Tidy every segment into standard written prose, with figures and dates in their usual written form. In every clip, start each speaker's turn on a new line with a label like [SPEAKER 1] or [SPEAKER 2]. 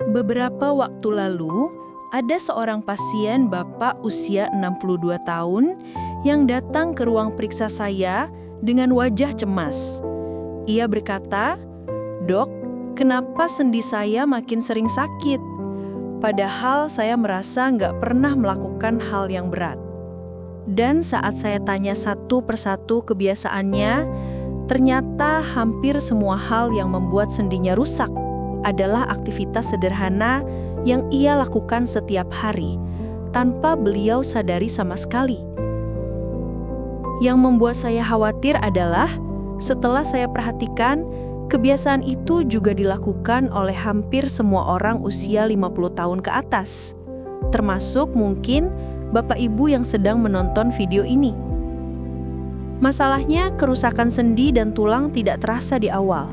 [SPEAKER 1] Beberapa waktu lalu, ada seorang pasien bapak usia 62 tahun yang datang ke ruang periksa saya dengan wajah cemas. Ia berkata, "Dok, kenapa sendi saya makin sering sakit? Padahal saya merasa nggak pernah melakukan hal yang berat." Dan saat saya tanya satu persatu kebiasaannya, ternyata hampir semua hal yang membuat sendinya rusak adalah aktivitas sederhana yang ia lakukan setiap hari, tanpa beliau sadari sama sekali. Yang membuat saya khawatir adalah, setelah saya perhatikan, kebiasaan itu juga dilakukan oleh hampir semua orang usia 50 tahun ke atas, termasuk mungkin Bapak Ibu yang sedang menonton video ini. Masalahnya, kerusakan sendi dan tulang tidak terasa di awal.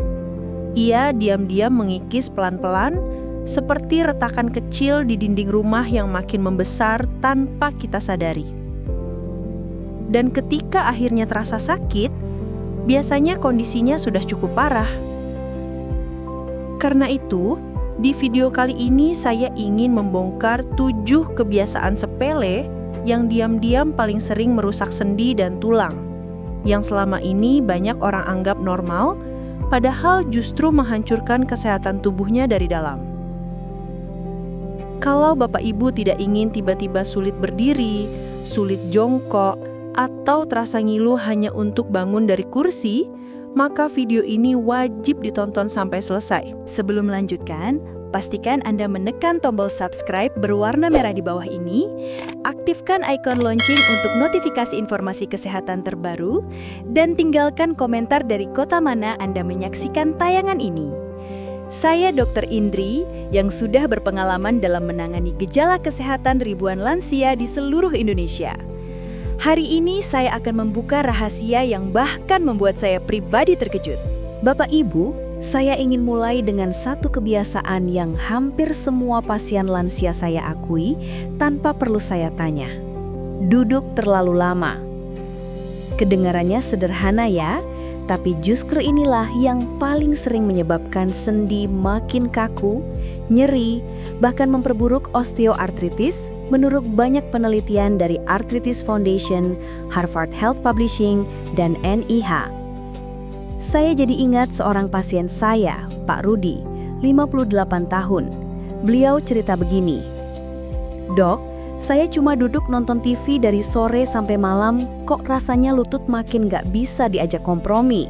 [SPEAKER 1] Ia diam-diam mengikis pelan-pelan, seperti retakan kecil di dinding rumah yang makin membesar tanpa kita sadari. Dan ketika akhirnya terasa sakit, biasanya kondisinya sudah cukup parah. Karena itu, di video kali ini saya ingin membongkar 7 kebiasaan sepele yang diam-diam paling sering merusak sendi dan tulang, yang selama ini banyak orang anggap normal, padahal justru menghancurkan kesehatan tubuhnya dari dalam. Kalau Bapak Ibu tidak ingin tiba-tiba sulit berdiri, sulit jongkok, atau terasa ngilu hanya untuk bangun dari kursi, maka video ini wajib ditonton sampai selesai.
[SPEAKER 2] Sebelum melanjutkan, pastikan Anda menekan tombol subscribe berwarna merah di bawah ini, aktifkan ikon lonceng untuk notifikasi informasi kesehatan terbaru, dan tinggalkan komentar dari kota mana Anda menyaksikan tayangan ini. Saya Dr. Indri, yang sudah berpengalaman dalam menangani gejala kesehatan ribuan lansia di seluruh Indonesia. Hari ini saya akan membuka rahasia yang bahkan membuat saya pribadi terkejut. Bapak Ibu, saya ingin mulai dengan satu kebiasaan yang hampir semua pasien lansia saya akui tanpa perlu saya tanya. Duduk terlalu lama. Kedengarannya sederhana ya, tapi justru inilah yang paling sering menyebabkan sendi makin kaku, nyeri, bahkan memperburuk osteoartritis menurut banyak penelitian dari Arthritis Foundation, Harvard Health Publishing, dan NIH. Saya jadi ingat seorang pasien saya, Pak Rudi, 58 tahun. Beliau cerita begini, "Dok, saya cuma duduk nonton TV dari sore sampai malam, kok rasanya lutut makin gak bisa diajak kompromi."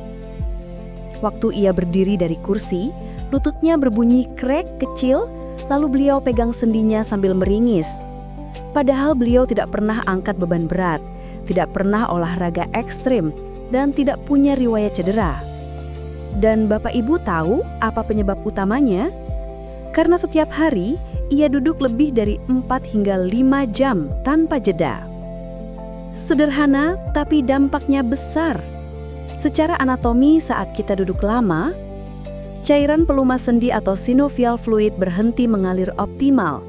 [SPEAKER 2] Waktu ia berdiri dari kursi, lututnya berbunyi krek kecil, lalu beliau pegang sendinya sambil meringis. Padahal beliau tidak pernah angkat beban berat, tidak pernah olahraga ekstrim, dan tidak punya riwayat cedera. Dan Bapak Ibu tahu apa penyebab utamanya? Karena setiap hari ia duduk lebih dari 4 hingga 5 jam tanpa jeda. Sederhana tapi dampaknya besar. Secara anatomi saat kita duduk lama, cairan pelumas sendi atau synovial fluid berhenti mengalir optimal.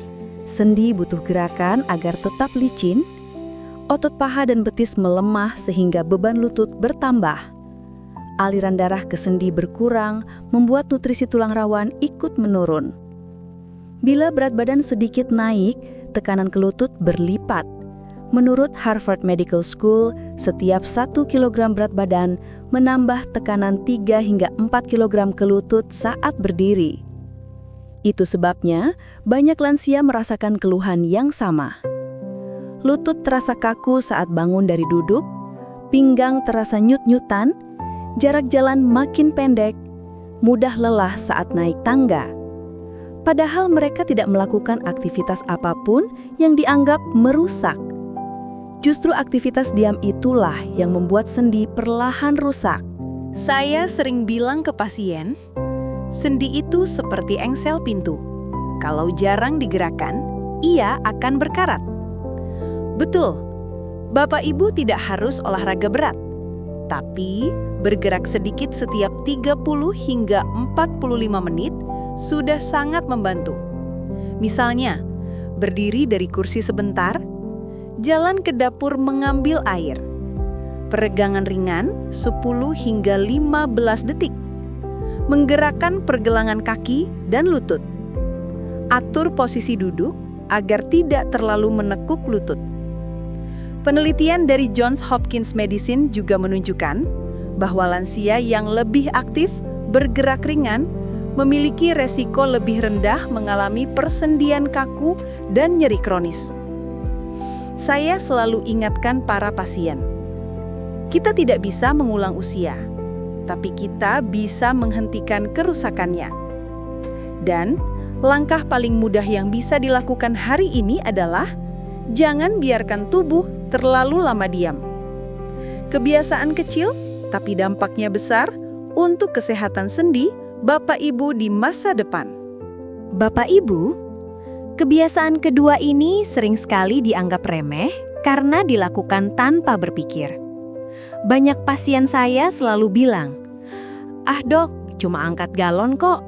[SPEAKER 2] Sendi butuh gerakan agar tetap licin. Otot paha dan betis melemah sehingga beban lutut bertambah. Aliran darah ke sendi berkurang, membuat nutrisi tulang rawan ikut menurun. Bila berat badan sedikit naik, tekanan ke lutut berlipat. Menurut Harvard Medical School, setiap 1 kg berat badan menambah tekanan 3 hingga 4 kg ke lutut saat berdiri. Itu sebabnya banyak lansia merasakan keluhan yang sama. Lutut terasa kaku saat bangun dari duduk, pinggang terasa nyut-nyutan, jarak jalan makin pendek, mudah lelah saat naik tangga. Padahal mereka tidak melakukan aktivitas apapun yang dianggap merusak. Justru aktivitas diam itulah yang membuat sendi perlahan rusak.
[SPEAKER 1] Saya sering bilang ke pasien, sendi itu seperti engsel pintu. Kalau jarang digerakkan, ia akan berkarat. Betul, Bapak Ibu tidak harus olahraga berat, tapi bergerak sedikit setiap 30 hingga 45 menit sudah sangat membantu. Misalnya, berdiri dari kursi sebentar, jalan ke dapur mengambil air, peregangan ringan 10 hingga 15 detik, menggerakkan pergelangan kaki dan lutut.
[SPEAKER 2] Atur posisi duduk agar tidak terlalu menekuk lutut. Penelitian dari Johns Hopkins Medicine juga menunjukkan bahwa lansia yang lebih aktif, bergerak ringan, memiliki resiko lebih rendah mengalami persendian kaku dan nyeri kronis. Saya selalu ingatkan para pasien, kita tidak bisa mengulang usia, tapi kita bisa menghentikan kerusakannya. Dan langkah paling mudah yang bisa dilakukan hari ini adalah jangan biarkan tubuh terlalu lama diam. Kebiasaan kecil, tapi dampaknya besar untuk kesehatan sendi Bapak Ibu di masa depan.
[SPEAKER 3] Bapak Ibu, kebiasaan kedua ini sering sekali dianggap remeh karena dilakukan tanpa berpikir. Banyak pasien saya selalu bilang, "Ah dok, cuma angkat galon kok."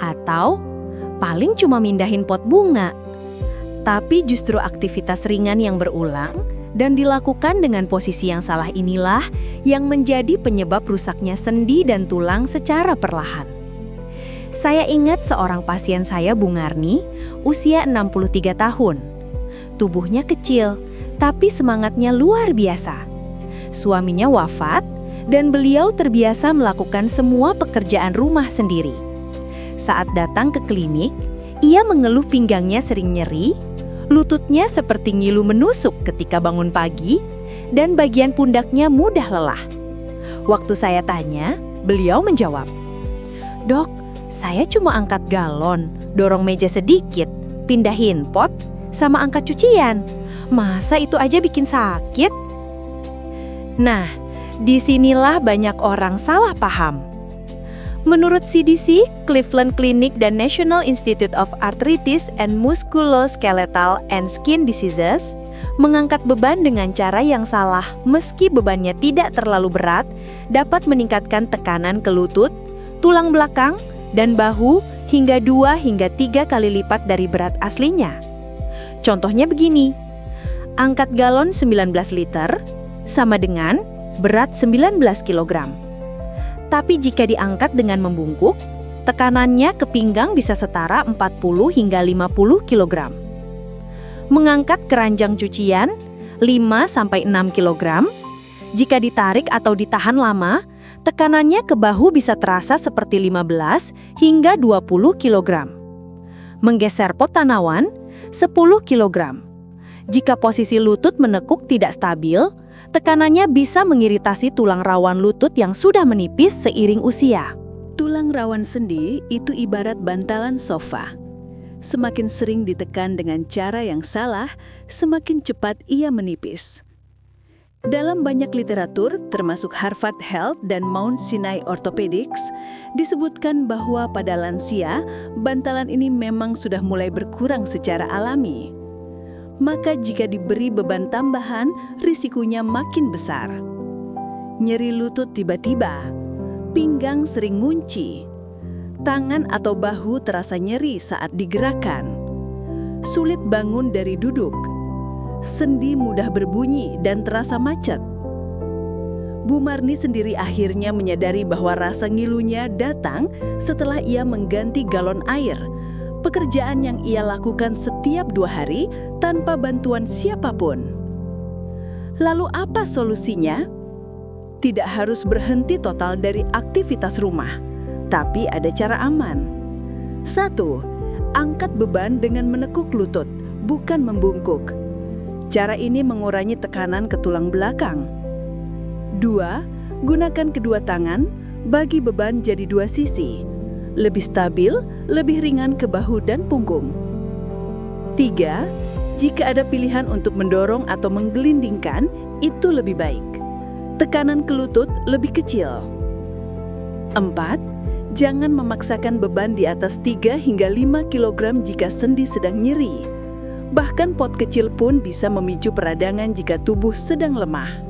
[SPEAKER 3] Atau, "Paling cuma mindahin pot bunga." Tapi justru aktivitas ringan yang berulang dan dilakukan dengan posisi yang salah inilah yang menjadi penyebab rusaknya sendi dan tulang secara perlahan. Saya ingat seorang pasien saya, Bu Ngarni, usia 63 tahun. Tubuhnya kecil, tapi semangatnya luar biasa. Suaminya wafat dan beliau terbiasa melakukan semua pekerjaan rumah sendiri. Saat datang ke klinik, ia mengeluh pinggangnya sering nyeri, lututnya seperti ngilu menusuk ketika bangun pagi, dan bagian pundaknya mudah lelah. Waktu saya tanya, beliau menjawab, "Dok, saya cuma angkat galon, dorong meja sedikit, pindahin pot, sama angkat cucian. Masa itu aja bikin sakit?" Nah, disinilah banyak orang salah paham. Menurut CDC, Cleveland Clinic dan National Institute of Arthritis and Musculoskeletal and Skin Diseases mengangkat beban dengan cara yang salah meski bebannya tidak terlalu berat dapat meningkatkan tekanan ke lutut, tulang belakang, dan bahu hingga 2 hingga 3 kali lipat dari berat aslinya. Contohnya begini, angkat galon 19 liter sama dengan berat 19 kg. Tapi jika diangkat dengan membungkuk, tekanannya ke pinggang bisa setara 40 hingga 50 kg. Mengangkat keranjang cucian 5-6 kg, jika ditarik atau ditahan lama, tekanannya ke bahu bisa terasa seperti 15 hingga 20 kg. Menggeser pot tanawan 10 kg. Jika posisi lutut menekuk tidak stabil, tekanannya bisa mengiritasi tulang rawan lutut yang sudah menipis seiring usia.
[SPEAKER 2] Tulang rawan sendi itu ibarat bantalan sofa. Semakin sering ditekan dengan cara yang salah, semakin cepat ia menipis. Dalam banyak literatur, termasuk Harvard Health dan Mount Sinai Orthopedics, disebutkan bahwa pada lansia, bantalan ini memang sudah mulai berkurang secara alami. Maka jika diberi beban tambahan, risikonya makin besar. Nyeri lutut tiba-tiba, pinggang sering ngunci, tangan atau bahu terasa nyeri saat digerakkan, sulit bangun dari duduk, sendi mudah berbunyi dan terasa macet. Bu Marni sendiri akhirnya menyadari bahwa rasa ngilunya datang setelah ia mengganti galon air, pekerjaan yang ia lakukan setiap 2 hari tanpa bantuan siapapun. Lalu apa solusinya? Tidak harus berhenti total dari aktivitas rumah, tapi ada cara aman. 1. Angkat beban dengan menekuk lutut, bukan membungkuk. Cara ini mengurangi tekanan ke tulang belakang. 2. Gunakan kedua tangan, bagi beban jadi 2 sisi. Lebih stabil, lebih ringan ke bahu dan punggung. 3. Jika ada pilihan untuk mendorong atau menggelindingkan, itu lebih baik. Tekanan ke lutut lebih kecil. 4. Jangan memaksakan beban di atas 3 hingga 5 kg jika sendi sedang nyeri. Bahkan pot kecil pun bisa memicu peradangan jika tubuh sedang lemah.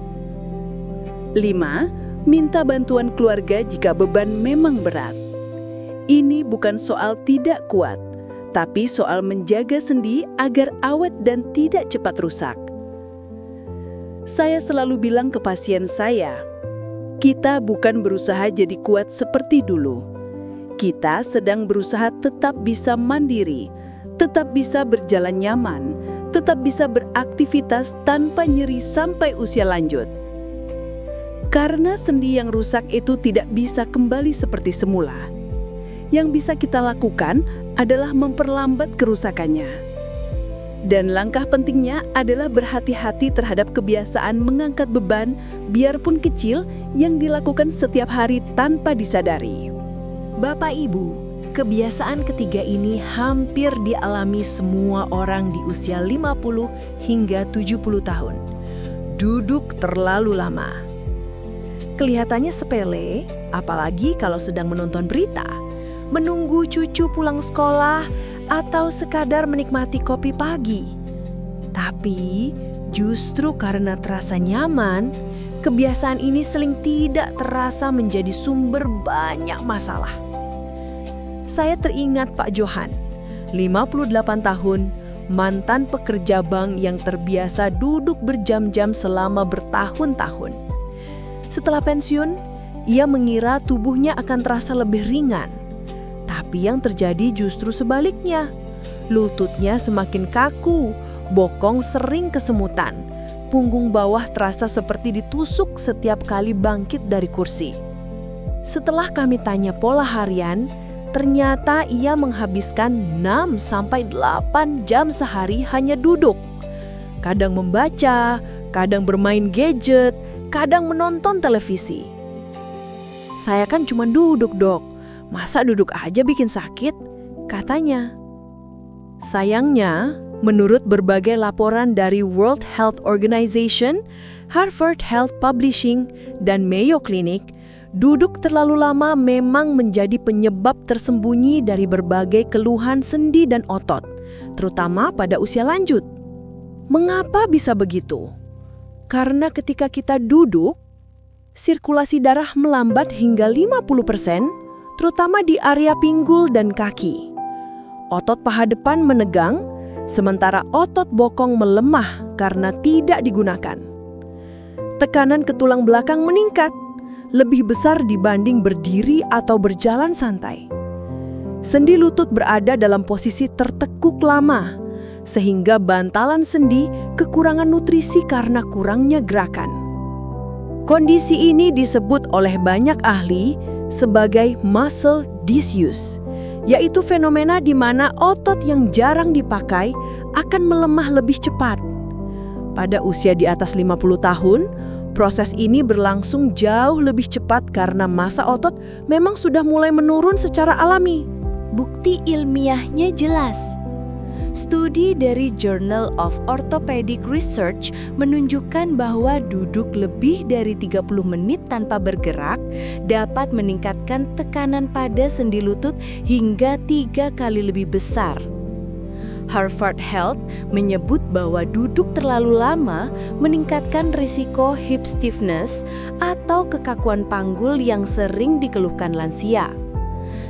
[SPEAKER 2] 5. Minta bantuan keluarga jika beban memang berat. Ini bukan soal tidak kuat, tapi soal menjaga sendi agar awet dan tidak cepat rusak. Saya selalu bilang ke pasien saya, kita bukan berusaha jadi kuat seperti dulu. Kita sedang berusaha tetap bisa mandiri,
[SPEAKER 1] tetap bisa berjalan nyaman, tetap bisa beraktivitas tanpa nyeri sampai usia lanjut. Karena sendi yang rusak itu tidak bisa kembali seperti semula. Yang bisa kita lakukan adalah memperlambat kerusakannya. Dan langkah pentingnya adalah berhati-hati terhadap kebiasaan mengangkat beban, biarpun kecil, yang dilakukan setiap hari tanpa disadari.
[SPEAKER 3] Bapak Ibu, kebiasaan ketiga ini hampir dialami semua orang di usia 50 hingga 70 tahun. Duduk terlalu lama. Kelihatannya sepele, apalagi kalau sedang menonton berita, menunggu cucu pulang sekolah, atau sekadar menikmati kopi pagi. Tapi justru karena terasa nyaman, kebiasaan ini sering tidak terasa menjadi sumber banyak masalah. Saya teringat Pak Johan, 58 tahun, mantan pekerja bank yang terbiasa duduk berjam-jam selama bertahun-tahun. Setelah pensiun, ia mengira tubuhnya akan terasa lebih ringan. Tapi yang terjadi justru sebaliknya. Lututnya semakin kaku, bokong sering kesemutan, punggung bawah terasa seperti ditusuk setiap kali bangkit dari kursi. Setelah kami tanya pola harian, ternyata ia menghabiskan 6-8 jam sehari hanya duduk. Kadang membaca, kadang bermain gadget, kadang menonton televisi. Saya kan cuma duduk, Dok. Masa duduk aja bikin sakit? Katanya. Sayangnya, menurut berbagai laporan dari World Health Organization, Harvard Health Publishing, dan Mayo Clinic, duduk terlalu lama memang menjadi penyebab tersembunyi dari berbagai keluhan sendi dan otot, terutama pada usia lanjut. Mengapa bisa begitu? Karena ketika kita duduk, sirkulasi darah melambat hingga 50%, terutama di area pinggul dan kaki. Otot paha depan menegang, sementara otot bokong melemah karena tidak digunakan. Tekanan ke tulang belakang meningkat, lebih besar dibanding berdiri atau berjalan santai. Sendi lutut berada dalam posisi tertekuk lama, sehingga bantalan sendi kekurangan nutrisi karena kurangnya gerakan. Kondisi ini disebut oleh banyak ahli sebagai muscle disuse, yaitu fenomena di mana otot yang jarang dipakai akan melemah lebih cepat. Pada usia di atas 50 tahun, proses ini berlangsung jauh lebih cepat karena massa otot memang sudah mulai menurun secara alami.
[SPEAKER 2] Bukti ilmiahnya jelas. Studi dari Journal of Orthopedic Research menunjukkan bahwa duduk lebih dari 30 menit tanpa bergerak dapat meningkatkan tekanan pada sendi lutut hingga 3 kali lebih besar. Harvard Health menyebut bahwa duduk terlalu lama meningkatkan risiko hip stiffness atau kekakuan panggul yang sering dikeluhkan lansia.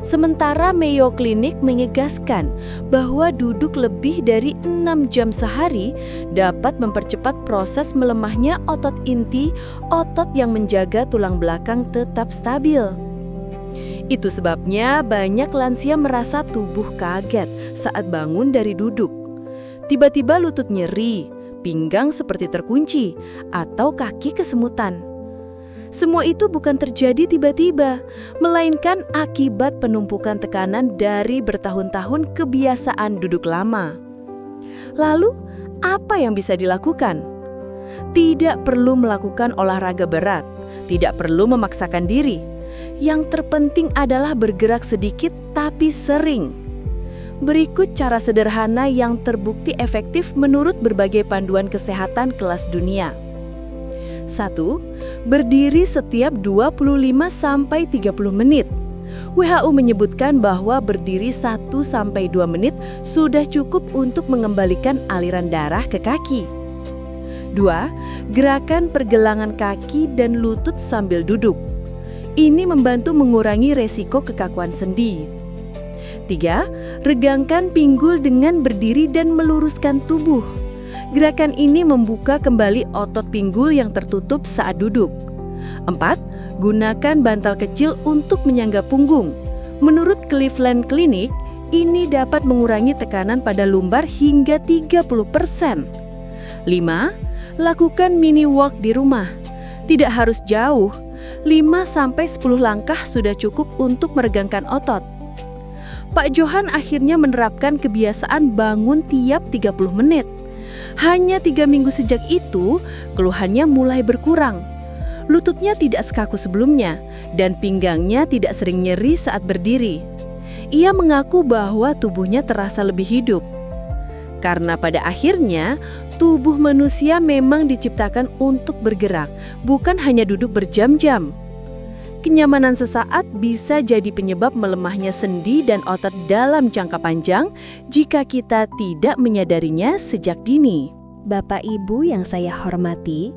[SPEAKER 2] Sementara Mayo Clinic menegaskan bahwa duduk lebih dari 6 jam sehari dapat mempercepat proses melemahnya otot inti, otot yang menjaga tulang belakang tetap stabil. Itu sebabnya banyak lansia merasa tubuh kaget saat bangun dari duduk. Tiba-tiba lutut nyeri, pinggang seperti terkunci, atau kaki kesemutan. Semua itu bukan terjadi tiba-tiba, melainkan akibat penumpukan tekanan dari bertahun-tahun kebiasaan duduk lama. Lalu, apa yang bisa dilakukan? Tidak perlu melakukan olahraga berat, tidak perlu memaksakan diri. Yang terpenting adalah bergerak sedikit tapi sering. Berikut cara sederhana yang terbukti efektif menurut berbagai panduan kesehatan kelas dunia. 1. Berdiri setiap 25-30 menit. WHO menyebutkan bahwa berdiri 1-2 menit sudah cukup untuk mengembalikan aliran darah ke kaki. 2. Gerakan pergelangan kaki dan lutut sambil duduk. Ini membantu mengurangi resiko kekakuan sendi. 3. Regangkan pinggul dengan berdiri dan meluruskan tubuh. Gerakan ini membuka kembali otot pinggul yang tertutup saat duduk. 4. Gunakan bantal kecil untuk menyangga punggung. Menurut Cleveland Clinic, Ini dapat mengurangi tekanan pada lumbar hingga 30%. 5. Lakukan mini walk di rumah. Tidak harus jauh, 5-10 langkah sudah cukup untuk meregangkan otot. Pak Johan akhirnya menerapkan kebiasaan bangun tiap 30 menit. Hanya 3 minggu sejak itu, keluhannya mulai berkurang. Lututnya tidak sekaku sebelumnya, dan pinggangnya tidak sering nyeri saat berdiri. Ia mengaku bahwa tubuhnya terasa lebih hidup. Karena pada akhirnya, tubuh manusia memang diciptakan untuk bergerak, bukan hanya duduk berjam-jam. Kenyamanan sesaat bisa jadi penyebab melemahnya sendi dan otot dalam jangka panjang jika kita tidak menyadarinya sejak dini.
[SPEAKER 3] Bapak Ibu yang saya hormati,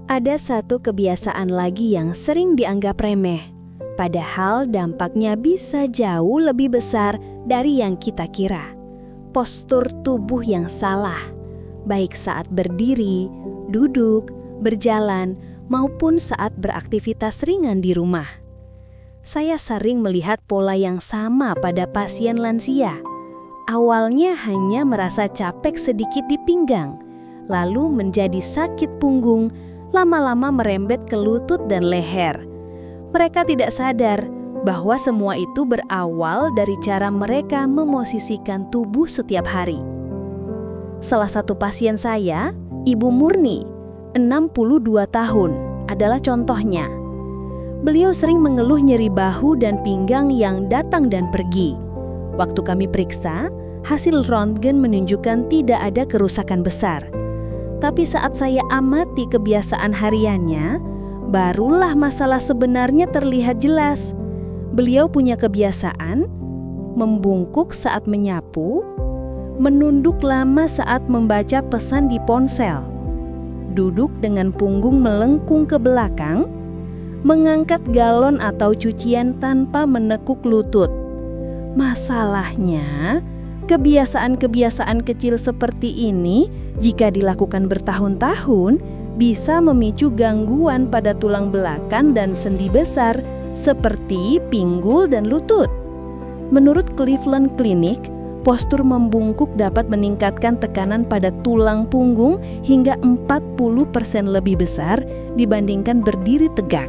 [SPEAKER 3] ada satu kebiasaan lagi yang sering dianggap remeh, padahal dampaknya bisa jauh lebih besar dari yang kita kira. Postur tubuh yang salah, baik saat berdiri, duduk, berjalan, maupun saat beraktivitas ringan di rumah. Saya sering melihat pola yang sama pada pasien lansia. Awalnya hanya merasa capek sedikit di pinggang, lalu menjadi sakit punggung, lama-lama merembet ke lutut dan leher. Mereka tidak sadar bahwa semua itu berawal dari cara mereka memosisikan tubuh setiap hari. Salah satu pasien saya, Ibu Murni, 62 tahun, adalah contohnya. Beliau sering mengeluh nyeri bahu dan pinggang yang datang dan pergi. Waktu kami periksa, hasil röntgen menunjukkan tidak ada kerusakan besar. Tapi saat saya amati kebiasaan hariannya, barulah masalah sebenarnya terlihat jelas. Beliau punya kebiasaan membungkuk saat menyapu, menunduk lama saat membaca pesan di ponsel, duduk dengan punggung melengkung ke belakang, mengangkat galon atau cucian tanpa menekuk lutut. Masalahnya, kebiasaan-kebiasaan kecil seperti ini jika dilakukan bertahun-tahun bisa memicu gangguan pada tulang belakang dan sendi besar seperti pinggul dan lutut. Menurut Cleveland Clinic, postur membungkuk dapat meningkatkan tekanan pada tulang punggung hingga 40% lebih besar dibandingkan berdiri tegak.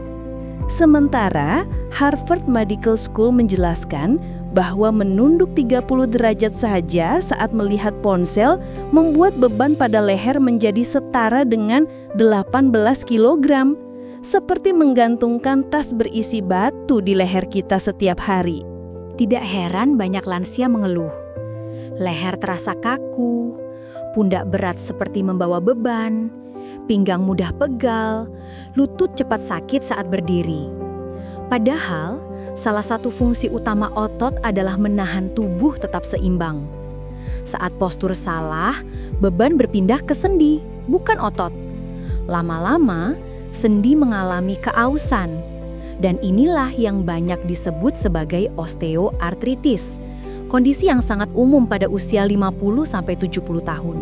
[SPEAKER 3] Sementara, Harvard Medical School menjelaskan bahwa menunduk 30 derajat saja saat melihat ponsel membuat beban pada leher menjadi setara dengan 18 kg, seperti menggantungkan tas berisi batu di leher kita setiap hari.
[SPEAKER 4] Tidak heran banyak lansia mengeluh. Leher terasa kaku, pundak berat seperti membawa beban, pinggang mudah pegal, lutut cepat sakit saat berdiri. Padahal, salah satu fungsi utama otot adalah menahan tubuh tetap seimbang. Saat postur salah, beban berpindah ke sendi, bukan otot. Lama-lama, sendi mengalami keausan. Dan inilah yang banyak disebut sebagai osteoartritis, kondisi yang sangat umum pada usia 50-70 tahun.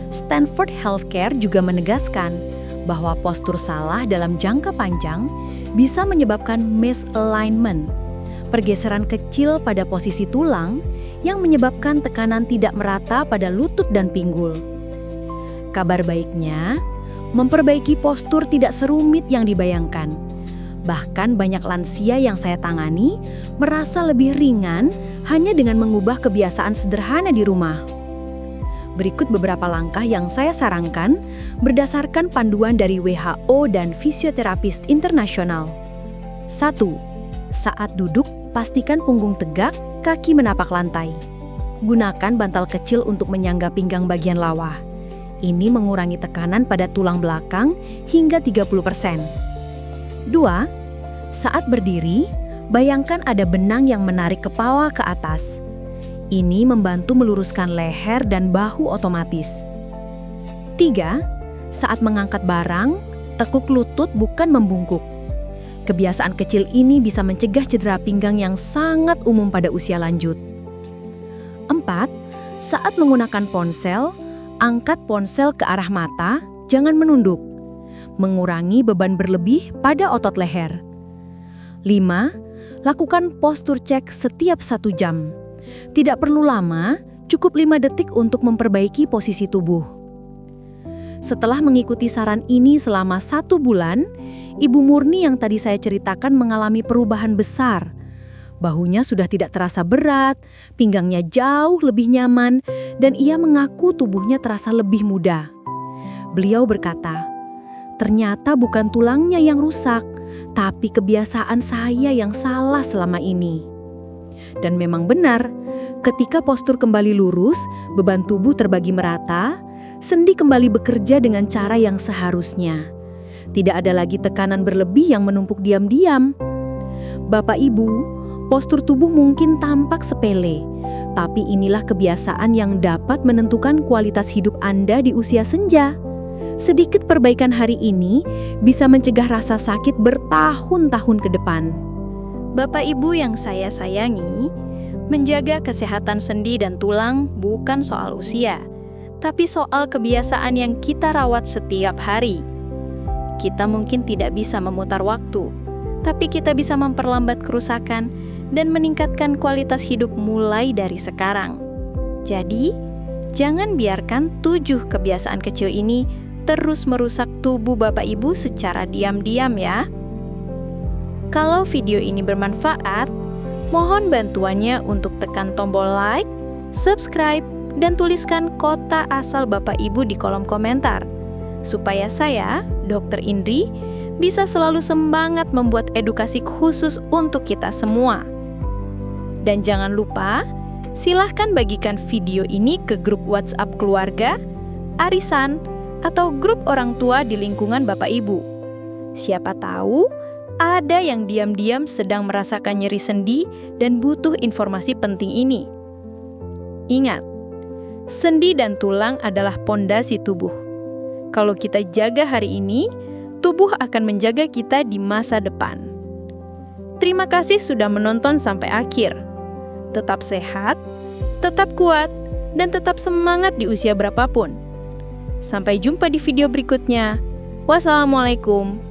[SPEAKER 4] Stanford Healthcare juga menegaskan bahwa postur salah dalam jangka panjang bisa menyebabkan misalignment, pergeseran kecil pada posisi tulang yang menyebabkan tekanan tidak merata pada lutut dan pinggul. Kabar baiknya, memperbaiki postur tidak serumit yang dibayangkan. Bahkan banyak lansia yang saya tangani merasa lebih ringan hanya dengan mengubah kebiasaan sederhana di rumah. Berikut beberapa langkah yang saya sarankan berdasarkan panduan dari WHO dan Fisioterapis Internasional. 1. Saat duduk, pastikan punggung tegak, kaki menapak lantai. Gunakan bantal kecil untuk menyangga pinggang bagian bawah. Ini mengurangi tekanan pada tulang belakang hingga 30%. 2. Saat berdiri, bayangkan ada benang yang menarik kepala ke atas. Ini membantu meluruskan leher dan bahu otomatis. 3. Saat mengangkat barang, tekuk lutut bukan membungkuk. Kebiasaan kecil ini bisa mencegah cedera pinggang yang sangat umum pada usia lanjut. 4. Saat menggunakan ponsel, angkat ponsel ke arah mata, jangan menunduk. Mengurangi beban berlebih pada otot leher. 5. Lakukan postur cek setiap 1 jam.
[SPEAKER 3] Tidak perlu lama, cukup 5 detik untuk memperbaiki posisi tubuh. Setelah mengikuti saran ini selama 1 bulan, Ibu Murni yang tadi saya ceritakan mengalami perubahan besar. Bahunya sudah tidak terasa berat, pinggangnya jauh lebih nyaman, dan ia mengaku tubuhnya terasa lebih muda. Beliau berkata, "Ternyata bukan tulangnya yang rusak, tapi kebiasaan saya yang salah selama ini." Dan memang benar, ketika postur kembali lurus, beban tubuh terbagi merata, sendi kembali bekerja dengan cara yang seharusnya. Tidak ada lagi tekanan berlebih yang menumpuk diam-diam. Bapak Ibu, postur tubuh mungkin tampak sepele, tapi inilah kebiasaan yang dapat menentukan kualitas hidup Anda di usia senja. Sedikit perbaikan hari ini bisa mencegah rasa sakit bertahun-tahun ke depan.
[SPEAKER 2] Bapak Ibu yang saya sayangi, menjaga kesehatan sendi dan tulang bukan soal usia, tapi soal kebiasaan yang kita rawat setiap hari. Kita mungkin tidak bisa memutar waktu, tapi kita bisa memperlambat kerusakan dan meningkatkan kualitas hidup mulai dari sekarang. Jadi, jangan biarkan 7 kebiasaan kecil ini terus merusak tubuh Bapak Ibu secara diam-diam ya. Kalau video ini bermanfaat, mohon bantuannya untuk tekan tombol like, subscribe, dan tuliskan kota asal Bapak Ibu di kolom komentar, supaya saya, Dr. Indri, bisa selalu semangat membuat edukasi khusus untuk kita semua. Dan jangan lupa, silahkan bagikan video ini ke grup WhatsApp keluarga, arisan, atau grup orang tua di lingkungan Bapak Ibu. Siapa tahu, ada yang diam-diam sedang merasakan nyeri sendi dan butuh informasi penting ini. Ingat, sendi dan tulang adalah pondasi tubuh. Kalau kita jaga hari ini, tubuh akan menjaga kita di masa depan. Terima kasih sudah menonton sampai akhir. Tetap sehat, tetap kuat, dan tetap semangat di usia berapapun. Sampai jumpa di video berikutnya. Wassalamualaikum